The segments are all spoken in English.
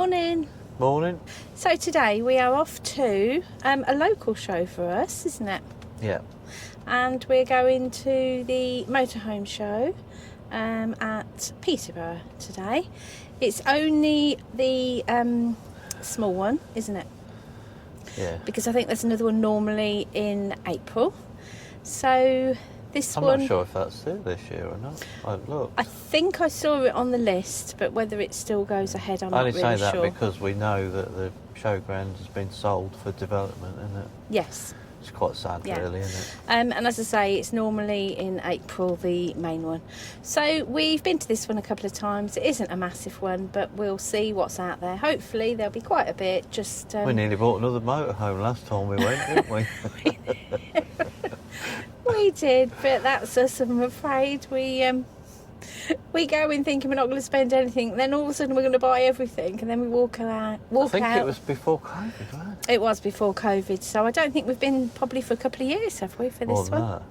Morning. Morning. So today we are off to a local show for us, isn't it? Yeah. And we're going to the Motorhome show at Peterborough today. It's only the small one, isn't it? Yeah. Because I think there's another one normally in April. So this one... I'm not sure if that's it this year or not. I haven't looked. I think I saw it on the list, but whether it still goes ahead, I'm not really sure. I only say that because we know that the showground has been sold for development, isn't it? Yes. It's quite sad, really, isn't it? And as I say, it's normally in April, the main one. So we've been to this one a couple of times. It isn't a massive one, but we'll see what's out there. Hopefully there'll be quite a bit. Just we nearly bought another motorhome last time we went, didn't we? We did, but that's us, I'm afraid. We go in thinking we're not going to spend anything, then all of a sudden we're going to buy everything, and then we walk out. I think it was before COVID, wasn't it? It was before COVID, so I don't think we've been probably for a couple of years, have we, for this one? That.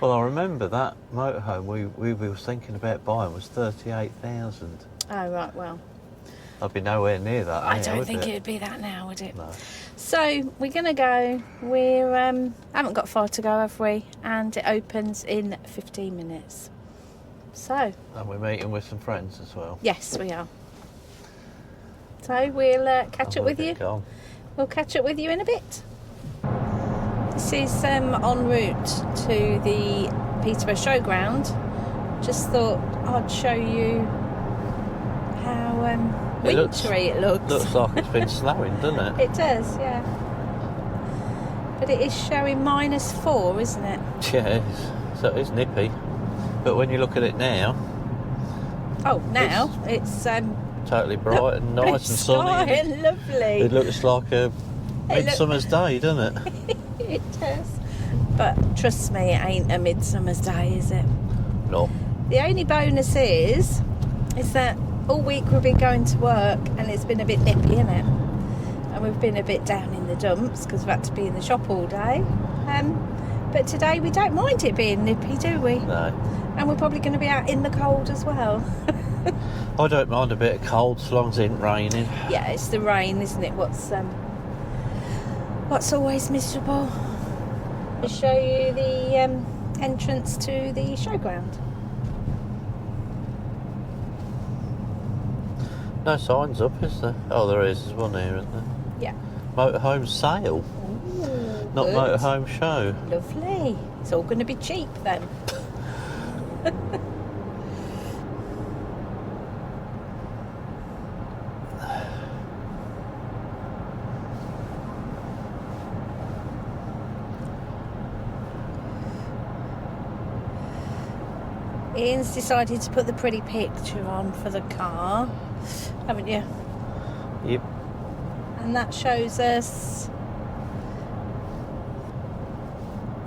Well, I remember that motorhome we were thinking about buying was 38,000. Oh, right, well. I'd be nowhere near that. I don't think it'd be that now, would it? No. So we're going to go. We haven't got far to go, have we? And it opens in 15 minutes. So. And we're meeting with some friends as well. Yes, we are. So we'll catch up with you. We'll catch up with you in a bit. This is en route to the Peterborough Showground. Just thought I'd show you how wintry it looks. Looks like it's been snowing, doesn't it? It does, yeah. But it is showing -4, isn't it? Yeah, so it's nippy. But when you look at it now... Oh, now it's totally bright and nice and sunny. And lovely. It looks like a midsummer's day, doesn't it? It does. But trust me, it ain't a midsummer's day, is it? No. The only bonus is that all week we've been going to work and it's been a bit nippy, isn't it? And we've been a bit down in the dumps because we've had to be in the shop all day. But today we don't mind it being nippy, do we? No. And we're probably going to be out in the cold as well. I don't mind a bit of cold as long as it ain't raining. Yeah, it's the rain, isn't it? What's always miserable. I'll show you the entrance to the showground. No signs up, is there? Oh, there is. There's one here, isn't there? Yeah. Motorhome sale. Ooh, not good. Motorhome show. Lovely. It's all going to be cheap then. Ian's decided to put the pretty picture on for the car, haven't you? Yep. And that shows us...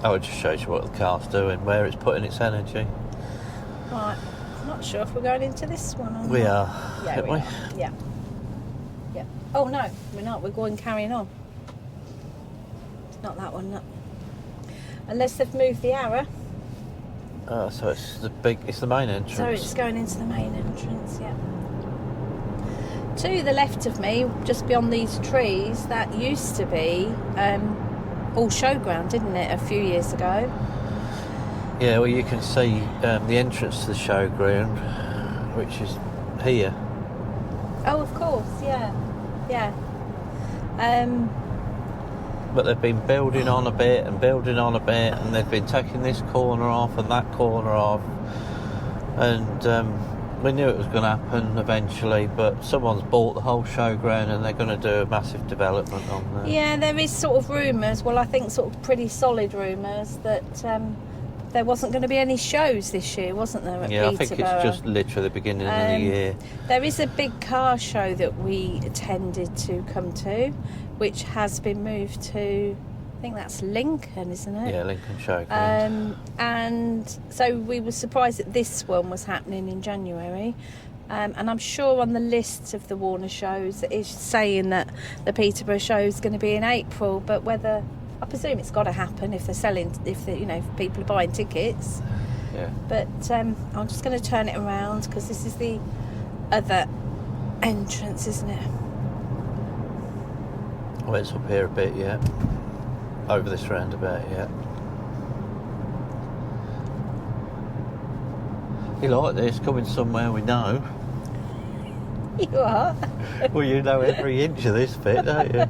Oh, it just shows you what the car's doing, where it's putting its energy. Right, I'm not sure if we're going into this one or not. We are, yeah, aren't we? Yeah. Yeah. Oh no, we're not. We're going carrying on. It's not that one, look. Unless they've moved the arrow. Oh, so it's the main entrance. So it's going into the main entrance, yeah. To the left of me, just beyond these trees, that used to be all showground, didn't it, a few years ago? Yeah, well, you can see the entrance to the showground, which is here. Oh, of course, yeah. Yeah. But they've been building on a bit and building on a bit, and they've been taking this corner off and that corner off. And we knew it was going to happen eventually, but someone's bought the whole showground and they're going to do a massive development on there. Yeah, there is sort of rumours, well, I think sort of pretty solid rumours, that there wasn't going to be any shows this year, wasn't there, at Peterborough? I think it's just literally the beginning of the year. There is a big car show that we attended to come to, which has been moved to, I think that's Lincoln, isn't it? Yeah, Lincoln Showground. And so we were surprised that this one was happening in January. And I'm sure on the list of the Warner shows it is saying that the Peterborough show is going to be in April, but whether... I presume it's got to happen if they're selling, if people are buying tickets. Yeah. But I'm just going to turn it around because this is the other entrance, isn't it? Well, it's up here a bit, yeah. Over this roundabout, yeah. You like this, coming somewhere we know. You are? Well, you know every inch of this bit, don't you?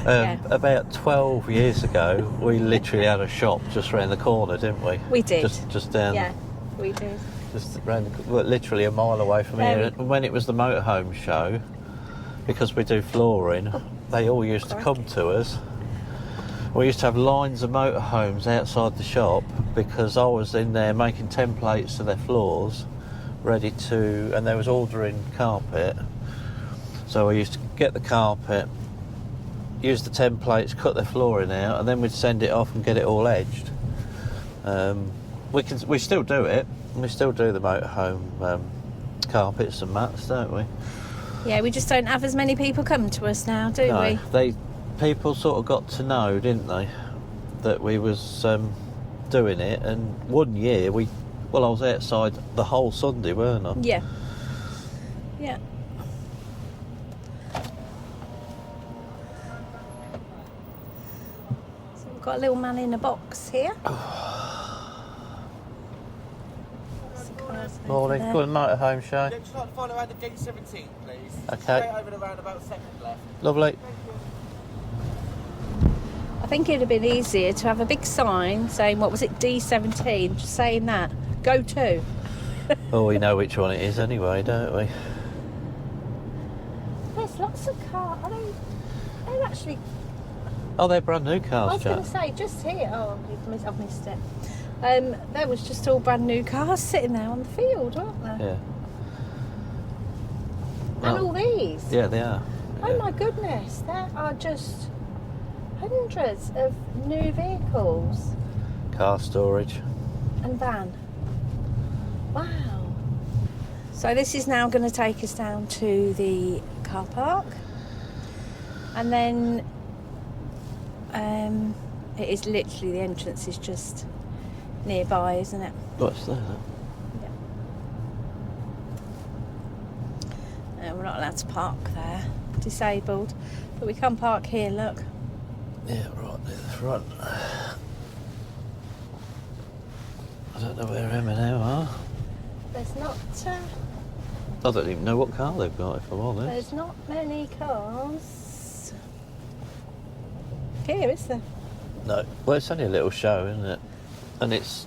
Yeah. About 12 years ago, we literally had a shop just round the corner, didn't we? We did. Just down. Yeah, we did. Just round, well, literally a mile away from here. Very- And when it was the motorhome show, because we do flooring, they all used to come to us. We used to have lines of motorhomes outside the shop because I was in there making templates to their floors, ready to, and they was ordering carpet. So we used to get the carpet, use the templates, cut their flooring out, and then we'd send it off and get it all edged. We still do it. We still do the motorhome carpets and mats, don't we? Yeah, we just don't have as many people come to us now, do we? People sort of got to know, didn't they, that we was doing it. And one year I was outside the whole Sunday, weren't I? Yeah. Yeah. So we've got a little man in a box here. Morning, good motorhome show. Yeah, just like to find around the gate 17, please. Okay. Straight over the roundabout, second left. Lovely. I think it'd have been easier to have a big sign saying, what was it, D17, just saying that. Go to. Well, we know which one it is anyway, don't we? There's lots of cars. They're actually, Oh, they're brand new I cars, was going to Jack. say, just here. Oh, I've missed it. There was just all brand new cars sitting there on the field, weren't there? Yeah. And Oh. all these. Yeah, they are. Oh my goodness, there are just hundreds of new vehicles Car storage. and van. Wow. So this is now going to take us down to the car park, and then it is literally, the entrance is just nearby, isn't it? What's that? We're not allowed to park there, disabled, but we can park here, look. Yeah, right near the front. I don't know where M&M are. There's not I don't even know what car they've got, if I'm honest. there's not many cars here, is there? No. Well, it's only a little show, isn't it? And it's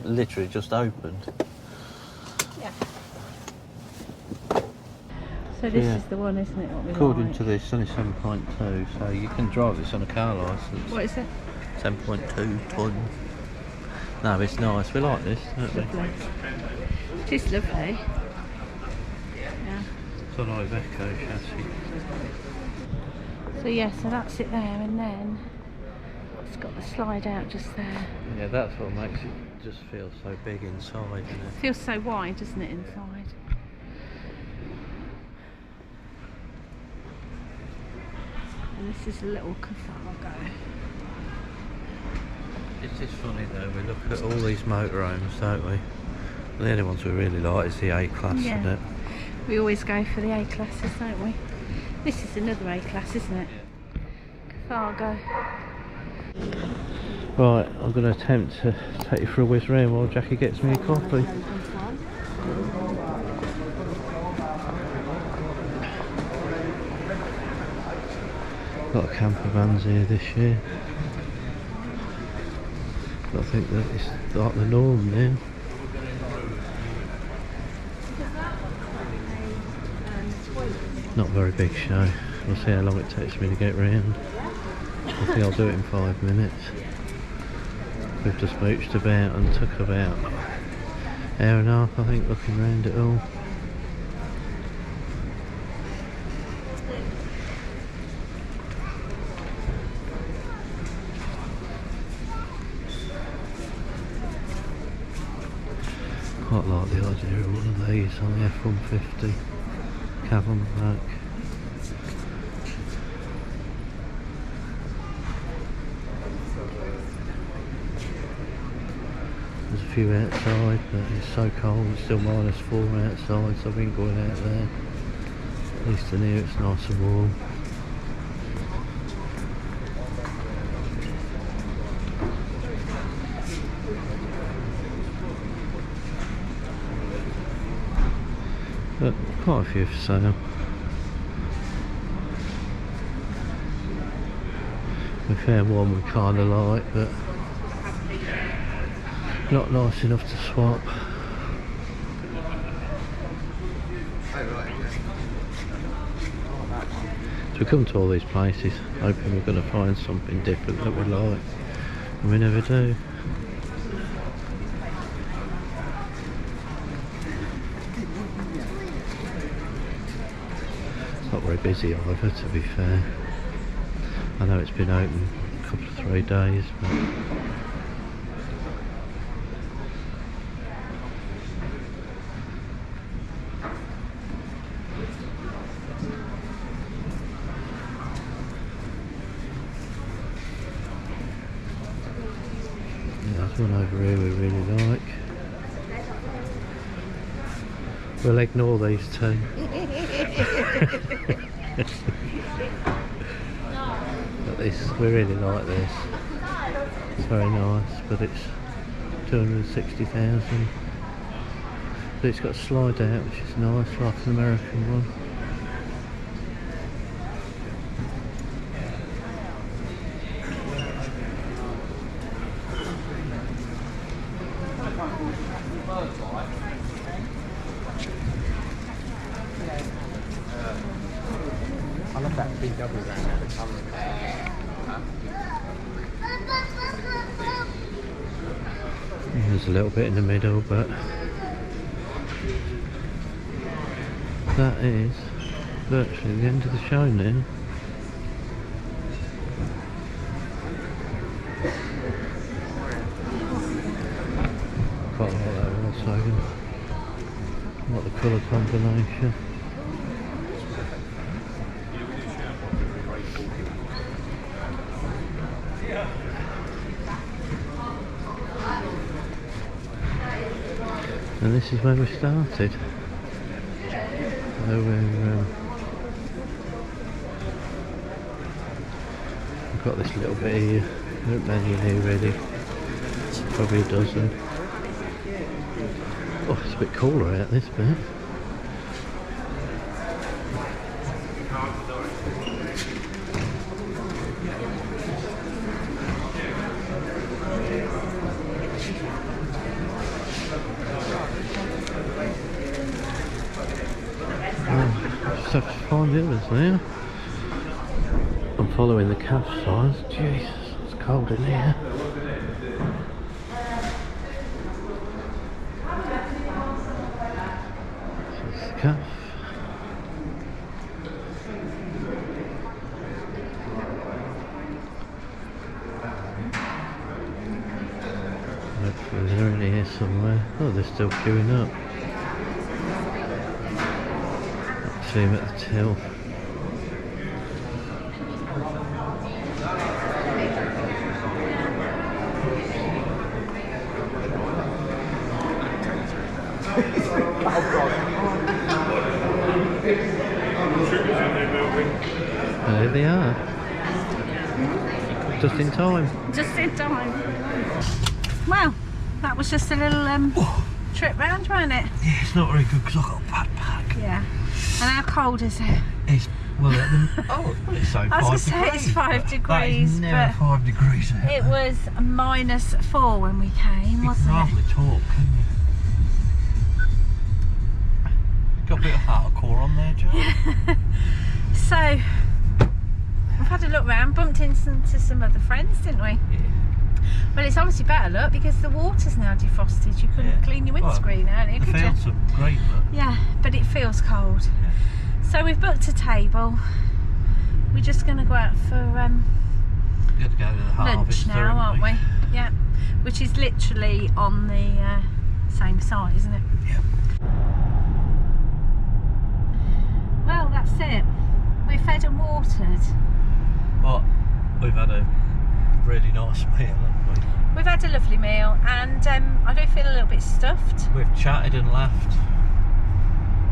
literally just opened. Yeah. So this Yeah. is the one, isn't it? What we According like. to this, it's only 7.2, so you can drive this on a car licence. What is it? 7.2 tonne. No, it's nice. We like this, don't we? Lovely. It is lovely. Yeah. It's an Iveco chassis. So yeah, so that's it there, and then it's got the slide out just there. Yeah, that's what makes it just feel so big inside, isn't it? Feels so wide, doesn't it, inside? And this is a little Carthago. It's just funny though, we look at all these motorhomes, don't we? And the only ones we really like is the A-class, Yeah. isn't it? We always go for the A-classes, don't we? This is another A-class, isn't it? Carthago. Right, I'm going to attempt to take you for a whiz round while Jackie gets me a coffee. A lot of camper vans here this year. I think that it's like the norm now. Not a very big show. We'll see how long it takes me to get round. I think I'll do it in 5 minutes. We've just mooched about and took about an hour and a half, I think, looking round it all. Quite like the idea of one of these on the F-150 cab on the back. There's a few outside, but it's so cold, it's still -4 outside, so I've been going out there. At least in here it's nice and warm. Quite a few for sale. We found one we kind of like, but not nice enough to swap. So we come to all these places hoping we're going to find something different that we like, and we never do. It's not very busy either, to be fair. I know it's been open a couple of 3 days, but there's one over here we really like. We'll ignore these two. But this, we really like this. It's very nice, but it's 260,000. But it's got a slide out, which is nice, like an American one. I love that VW around there. There's a little bit in the middle, but that is virtually the end of the show now. Quite like that Volkswagen. I like the colour combination. And this is where we started. So we've got this little bit here, little menu here ready. Probably a dozen. Oh, it's a bit cooler out this bit. Just have to find the others now. I'm following the calf signs. Jesus, it's cold in here. This is the calf. Hopefully they're in here somewhere. Oh, they're still queuing up. See him at the till. There they are. Just in time. Just in time. Well, that was just a little trip round, wasn't it? Yeah, it's not very good because I've got a backpack. Yeah. And how cold is it? It's, well, it's so 5 degrees. I was going to say it's 5 degrees. That is never 5 degrees out It there. was -4 when we came, You wasn't can hardly talk, can you? Got a bit of hardcore on there, Joe. So, we've had a look round, bumped into some other friends, didn't we? Yeah. Well, it's obviously better look because the water's now defrosted. You couldn't clean your windscreen earlier, The could you? fields are great, but Yeah, but it feels cold. yeah. So we've booked a table. We're just going to go out for We've got to go to the lunch harvester, now, haven't aren't we? Yeah, which is literally on the same site, isn't it? Yeah. Well, that's it. We're fed and watered. But we've had a really nice meal, haven't we? We've had a lovely meal, and I do feel a little bit stuffed. We've chatted and laughed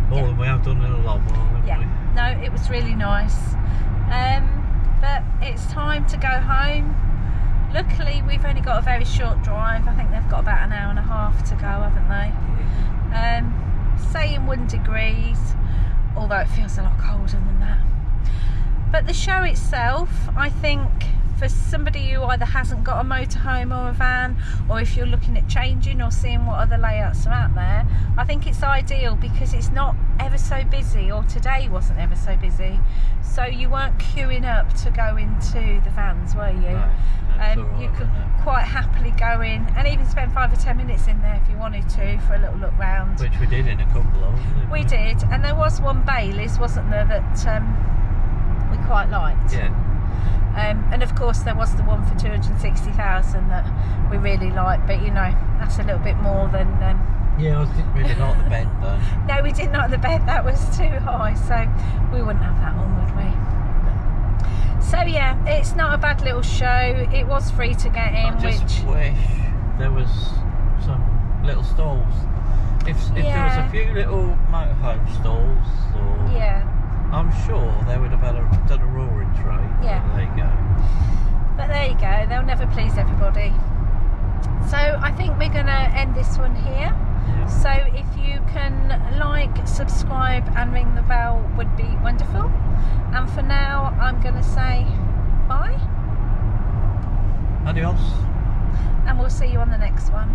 more than we have done in a long while, haven't Yeah, we? no, it was really nice. But it's time to go home. Luckily, we've only got a very short drive. I think they've got about an hour and a half to go, haven't they? Saying 1 degree. although it feels a lot colder than that. But the show itself, I think, for somebody who either hasn't got a motorhome or a van, or if you're looking at changing or seeing what other layouts are out there, I think it's ideal because it's not ever so busy, or today wasn't ever so busy, so you weren't queuing up to go into the vans, were you? No, that's all right, you could isn't it? quite happily go in and even spend 5 or 10 minutes in there if you wanted to for a little look round. Which we did in a couple of them. We did, and there was one Bailey's, wasn't there, that we quite liked. Yeah. And of course there was the one for 260,000 that we really liked, but you know, that's a little bit more than Yeah, I didn't really like the bed though. no, we didn't like the bed, that was too high, so we wouldn't have that one, would we? So yeah, it's not a bad little show. It was free to get in, I just wish there was some little stalls. If there was a few little motorhome stalls, or yeah, I'm sure they would have done a roaring trade. Yeah. But there you go. but there you go, they'll never please everybody. So I think we're gonna end this one here. Yeah. So if you can like, subscribe and ring the bell would be wonderful. And for now, I'm going to say bye. Adios. And we'll see you on the next one.